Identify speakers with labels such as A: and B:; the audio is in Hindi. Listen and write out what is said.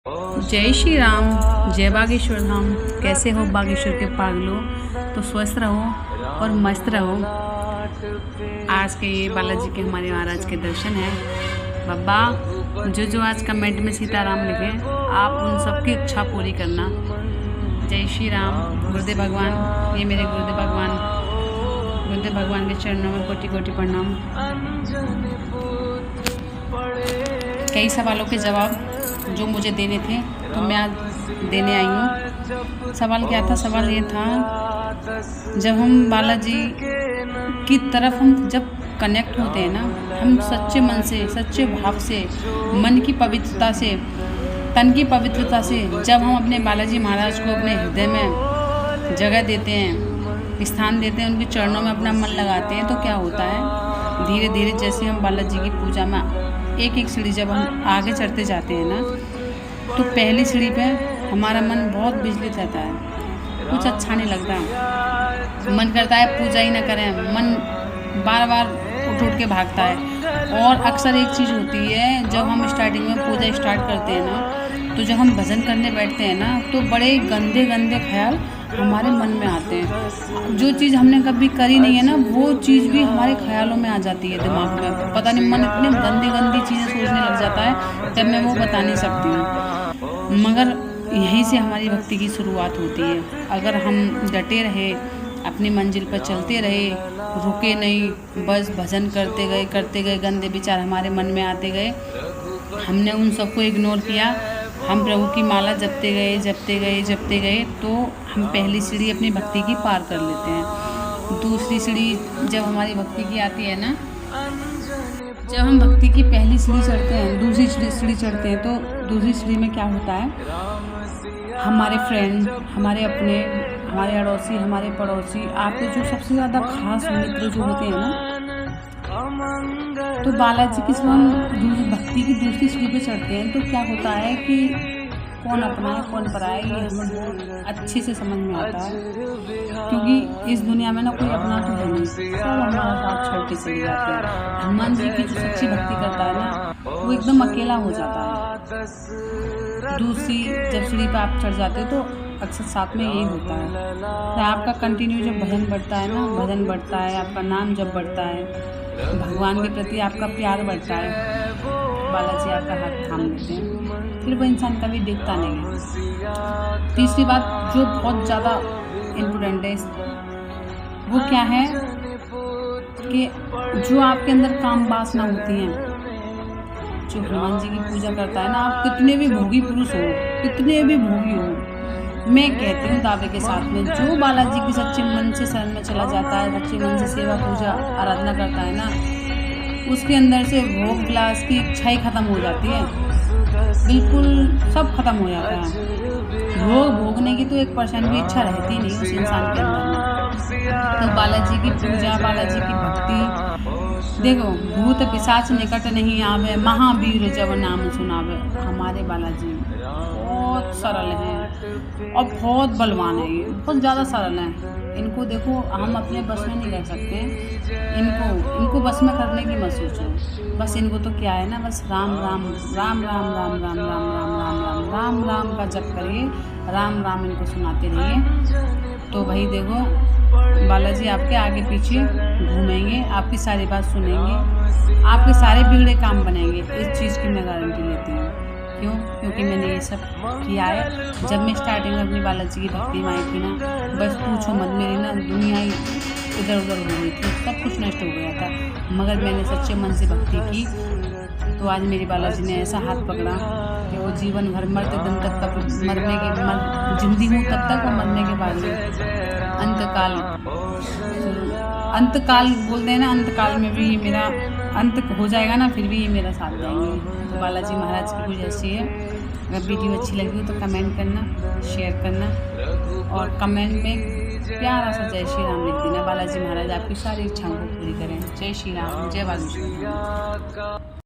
A: जय श्री राम, जय बागेश्वर धाम। कैसे हो बागेश्वर के पागलों? तो स्वस्थ रहो और मस्त रहो। आज के ये बालाजी के हमारे महाराज के दर्शन हैं। बाबा जो आज कमेंट में सीताराम लिखे, आप उन सबकी इच्छा पूरी करना। जय श्री राम। गुरुदेव भगवान, ये मेरे गुरुदेव भगवान, गुरुदेव भगवान के चरणों में कोटि कोटि प्रणाम। कई सवालों के जवाब जो मुझे देने थे तो मैं आज देने आई हूँ। सवाल क्या था? सवाल ये था, जब हम बालाजी की तरफ हम जब कनेक्ट होते हैं ना, हम सच्चे मन से, सच्चे भाव से, मन की पवित्रता से, तन की पवित्रता से जब हम अपने बालाजी महाराज को अपने हृदय में जगह देते हैं, स्थान देते हैं, उनके चरणों में अपना मन लगाते हैं, तो क्या होता है, धीरे धीरे जैसे हम बालाजी की पूजा में एक एक सीढ़ी जब हम आगे चढ़ते जाते हैं ना, तो पहली सीढ़ी पे हमारा मन बहुत विचलित रहता है, कुछ अच्छा नहीं लगता, मन करता है पूजा ही ना करें, मन बार बार उठ के भागता है। और अक्सर एक चीज़ होती है, जब हम स्टार्टिंग में पूजा स्टार्ट करते हैं ना, तो जब हम भजन करने बैठते हैं ना, तो बड़े गंदे गंदे ख्याल हमारे मन में आते हैं। जो चीज़ हमने कभी करी नहीं है ना, वो चीज़ भी हमारे ख्यालों में आ जाती है दिमाग में। पता नहीं मन इतने गंदी गंदी चीज़ें सोचने लग जाता है, तब मैं वो बता नहीं सकती हूँ। मगर यहीं से हमारी भक्ति की शुरुआत होती है। अगर हम डटे रहे, अपनी मंजिल पर चलते रहे, रुके नहीं, बस भजन करते गए, गंदे विचार हमारे मन में आते गए, हमने उन सबको इग्नोर किया, हम प्रभु की माला जपते गए, तो हम पहली सीढ़ी अपनी भक्ति की पार कर लेते हैं। दूसरी सीढ़ी जब हमारी भक्ति की आती है ना, जब हम भक्ति की पहली सीढ़ी चढ़ते हैं, दूसरी सीढ़ी चढ़ते हैं, तो दूसरी सीढ़ी में क्या होता है, हमारे फ्रेंड, हमारे अपने, हमारे अड़ोसी, हमारे पड़ोसी, आपके जो सबसे ज़्यादा खास मित्र जो होते हैं ना, तो बालाजी की जब हम भक्ति की दूसरी सीढ़ी पे चढ़ते हैं, तो क्या होता है कि कौन अपना है कौन पराया है, ये हमें बहुत अच्छे से समझ में आता है। क्योंकि इस दुनिया में ना कोई अपना तो है नहीं, सब हमारा साथ छोड़ के चले जाते हैं। हनुमान जी की जो सच्ची भक्ति करता है ना, वो एकदम अकेला हो जाता है। दूसरी जब सीढ़ी पर आप चढ़ जाते हो, तो अक्सर साथ में यही होता है, तो आपका कंटिन्यू जब भजन बढ़ता है ना, भजन बढ़ता है, आपका नाम जब बढ़ता है, भगवान के प्रति आपका प्यार बढ़ता है, बालाजी आपका हाथ थाम लेते हैं, फिर वो इंसान कभी दिखता नहीं है। तीसरी बात जो बहुत ज़्यादा इम्पोर्टेंट है, वो क्या है कि जो आपके अंदर काम वासना होती हैं, जो हनुमान जी की पूजा करता है ना, आप कितने भी भोगी पुरुष हो, कितने भी भोगी हो, मैं कहती हूँ दावे के साथ में, जो बालाजी की सच्चे मन से शरण में चला जाता है, सच्चे मन से सेवा पूजा आराधना करता है ना, उसके अंदर से भोग विलास की इच्छा ही खत्म हो जाती है, बिल्कुल सब खत्म हो जाता है। भोग भोगने की तो 1% भी इच्छा रहती नहीं उस इंसान के अंदर में। तो बालाजी की पूजा, बालाजी की भक्ति, देखो, भूत पिशाच निकट नहीं आवे, महावीर जब नाम सुनावे। हमारे बालाजी बहुत सरल हैं और बहुत बलवान है, ये बहुत ज़्यादा सरल हैं। इनको देखो, हम अपने बस में नहीं रह सकते, इनको बस में करने की मत सोचो। बस इनको तो क्या है ना, बस राम राम राम राम राम राम राम राम राम राम राम राम का जप करिए, राम राम इनको सुनाते रहिए। तो भाई देखो, बालाजी आपके आगे पीछे घूमेंगे, आपकी सारी बात सुनेंगे, आपके सारे बिगड़े काम बनाएंगे। इस चीज़ की मैं गारंटी लेती हूँ। क्यों? क्योंकि मैंने ये सब किया है। जब मैं स्टार्टिंग में अपनी बालाजी की भक्ति में आई थी ना, बस पूछो मत, मेरी ना दुनिया ही इधर उधर हो गई थी, सब कुछ नष्ट हो गया था। मगर मैंने सच्चे मन से भक्ति की, तो आज मेरी बालाजी ने ऐसा हाथ पकड़ा कि वो जीवन भर मरते दम तक, जिंदी हूँ तब तक और मरने के बाद अंतकाल बोलते हैं ना, अंतकाल में भी मेरा अंत हो जाएगा ना, फिर भी ये मेरा साथ देंगे। तो बालाजी महाराज की कुछ ऐसी है। अगर वीडियो अच्छी लगी हो तो कमेंट करना, शेयर करना, और कमेंट में प्यारा सा जय श्री राम लिख देना। बालाजी महाराज आपकी सारी इच्छाओं को पूरी करें। जय श्री राम, जय बागेश्वर।